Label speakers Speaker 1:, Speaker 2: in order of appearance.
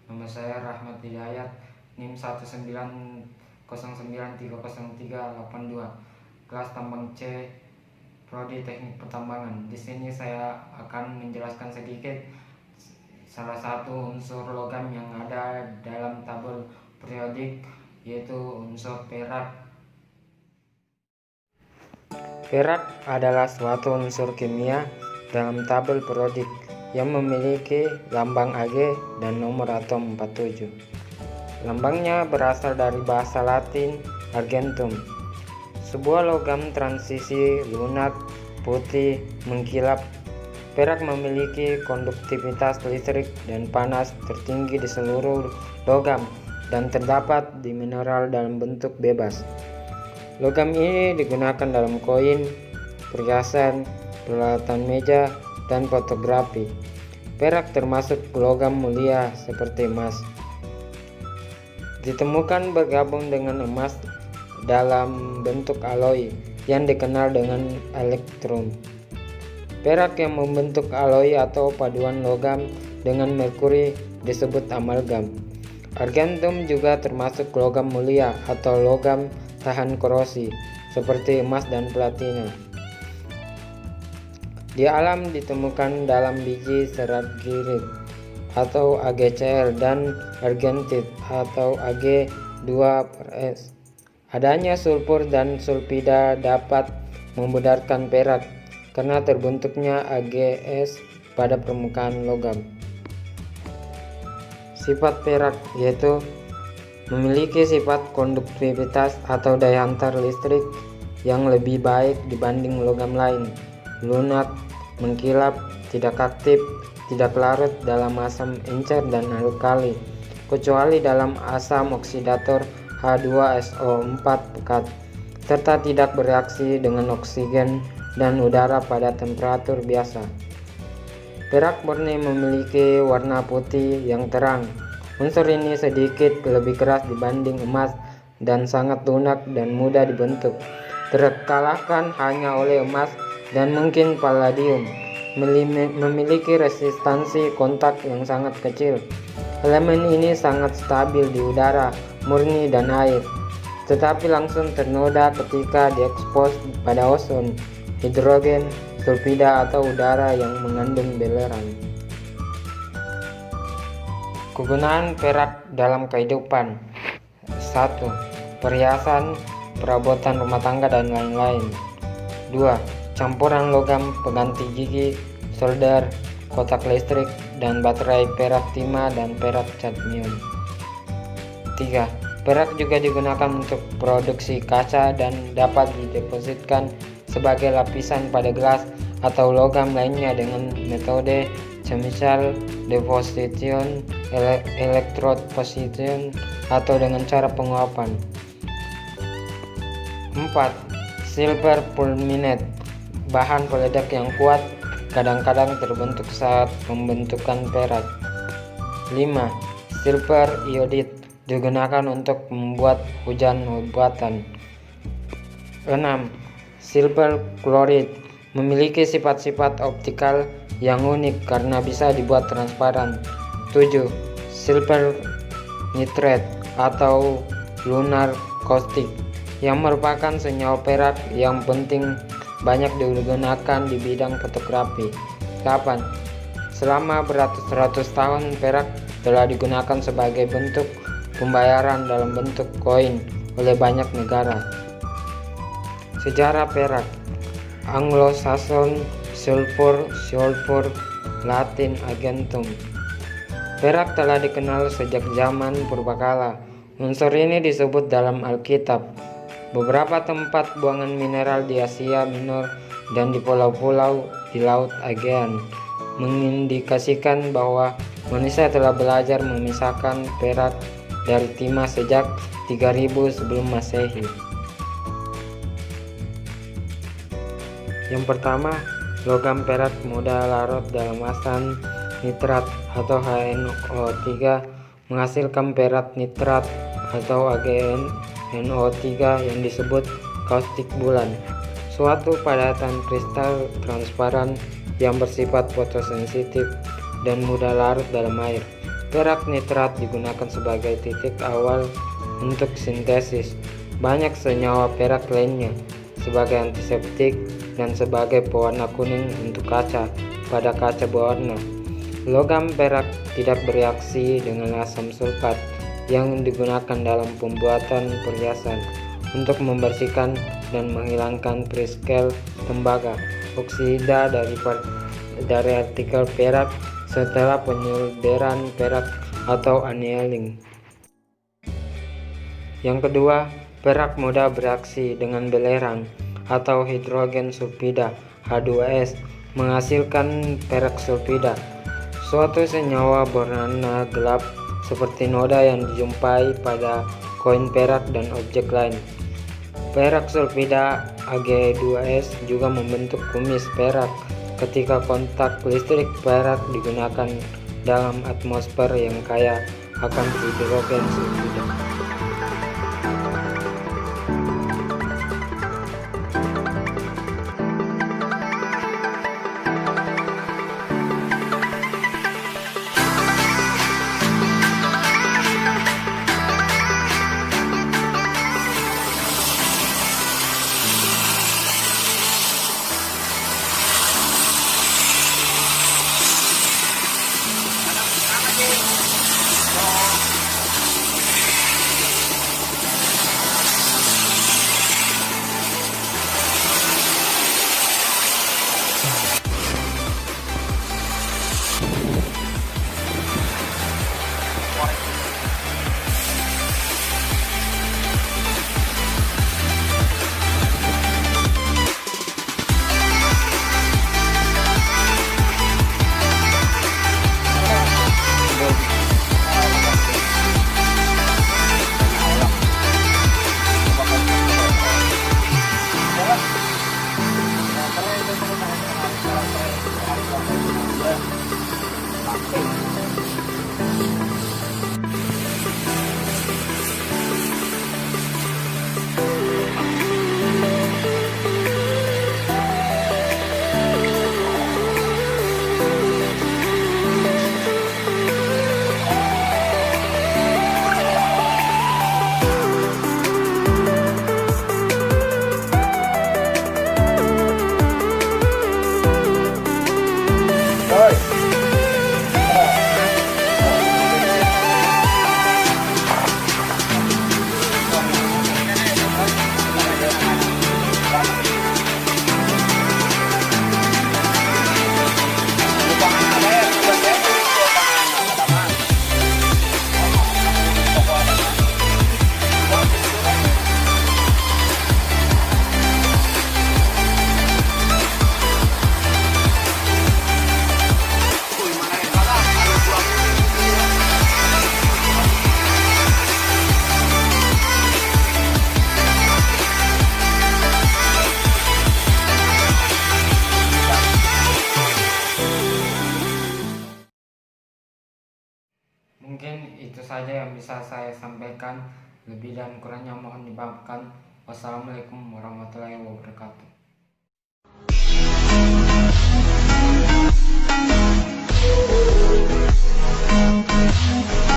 Speaker 1: Nama saya Rahmat Hidayat, NIM 190930382, kelas tambang C, Prodi Teknik Pertambangan. Di sini saya akan menjelaskan sedikit salah satu unsur logam yang ada dalam tabel periodik, yaitu unsur perak. Perak adalah suatu unsur kimia dalam tabel periodik yang memiliki lambang Ag dan nomor atom 47. Lambangnya berasal dari bahasa Latin argentum, sebuah logam transisi lunak, putih, mengkilap. Perak memiliki konduktivitas listrik dan panas tertinggi di seluruh logam dan terdapat di mineral dalam bentuk bebas. Logam ini digunakan dalam koin, perhiasan, peralatan meja, dan fotografi. Perak termasuk logam mulia seperti emas. Ditemukan bergabung dengan emas dalam bentuk alloy yang dikenal dengan elektrum. Perak yang membentuk alloy atau paduan logam dengan merkuri disebut amalgam. Argentum juga termasuk logam mulia atau logam tahan korosi seperti emas dan platina. Di alam ditemukan dalam biji serat girit atau AgCl dan argentit atau Ag2+S. Adanya sulfur dan sulfida dapat memudarkan perak karena terbentuknya AgS pada permukaan logam. Sifat perak yaitu memiliki sifat konduktivitas atau daya antar listrik yang lebih baik dibanding logam lain, lunak, mengkilap, tidak aktif, tidak larut dalam asam encer dan alkali, kecuali dalam asam oksidator H2SO4 pekat, serta tidak bereaksi dengan oksigen dan udara pada temperatur biasa. Perak murni memiliki warna putih yang terang. Unsur ini sedikit lebih keras dibanding emas dan sangat lunak dan mudah dibentuk, terkalahkan hanya oleh emas dan mungkin palladium. Memiliki resistansi kontak yang sangat kecil. Elemen ini sangat stabil di udara murni dan air, tetapi langsung ternoda ketika diekspos pada ozon, hidrogen, sulfida atau udara yang mengandung belerang. Kegunaan perak dalam kehidupan: 1. Perhiasan, perabotan rumah tangga dan lain-lain. 2. Campuran logam pengganti gigi, solder, kotak listrik, dan baterai perak timah dan perak cadmium. 3. Perak juga digunakan untuk produksi kaca dan dapat didepositkan sebagai lapisan pada gelas atau logam lainnya dengan metode chemical deposition, electrode position, atau dengan cara penguapan. 4. Silver fulminate, bahan peledak yang kuat, kadang-kadang terbentuk saat pembentukan perak. 5. Silver iodide, digunakan untuk membuat hujan buatan. 6. Silver chloride, memiliki sifat-sifat optikal yang unik karena bisa dibuat transparan. 7. Silver nitrate atau lunar caustic, yang merupakan senyawa perak yang penting, banyak digunakan di bidang fotografi. 8. Selama beratus-ratus tahun perak telah digunakan sebagai bentuk pembayaran dalam bentuk koin oleh banyak negara. Sejarah perak: Anglo-Saxon, sulfur, Latin argentum. Perak telah dikenal sejak zaman purbakala. Unsur ini disebut dalam Alkitab. Beberapa tempat buangan mineral di Asia Minor dan di pulau-pulau di Laut Aegean mengindikasikan bahwa manusia telah belajar memisahkan perak dari timah sejak 3000 sebelum Masehi. Yang pertama, logam perak mudah larut dalam asam nitrat atau HNO3 menghasilkan perak nitrat atau AgNO3 yang disebut kaustik bulan, suatu padatan kristal transparan yang bersifat fotosensitif dan mudah larut dalam air. Perak nitrat digunakan sebagai titik awal untuk sintesis banyak senyawa perak lainnya, sebagai antiseptik dan sebagai pewarna kuning untuk kaca pada kaca berwarna. Logam perak tidak bereaksi dengan asam sulfat yang digunakan dalam pembuatan perhiasan untuk membersihkan dan menghilangkan partikel tembaga oksida dari artikel perak setelah penyelderan perak atau annealing. Yang kedua, perak mudah bereaksi dengan belerang atau hidrogen sulfida H2S menghasilkan perak sulfida, suatu senyawa berwarna gelap seperti noda yang dijumpai pada koin perak dan objek lain. Perak sulfida Ag2S juga membentuk kumis perak ketika kontak listrik perak digunakan dalam atmosfer yang kaya akan hidrogen sulfida. Mungkin itu saja yang bisa saya sampaikan. Lebih dan kurangnya mohon dimaafkan. Wassalamualaikum warahmatullahi wabarakatuh.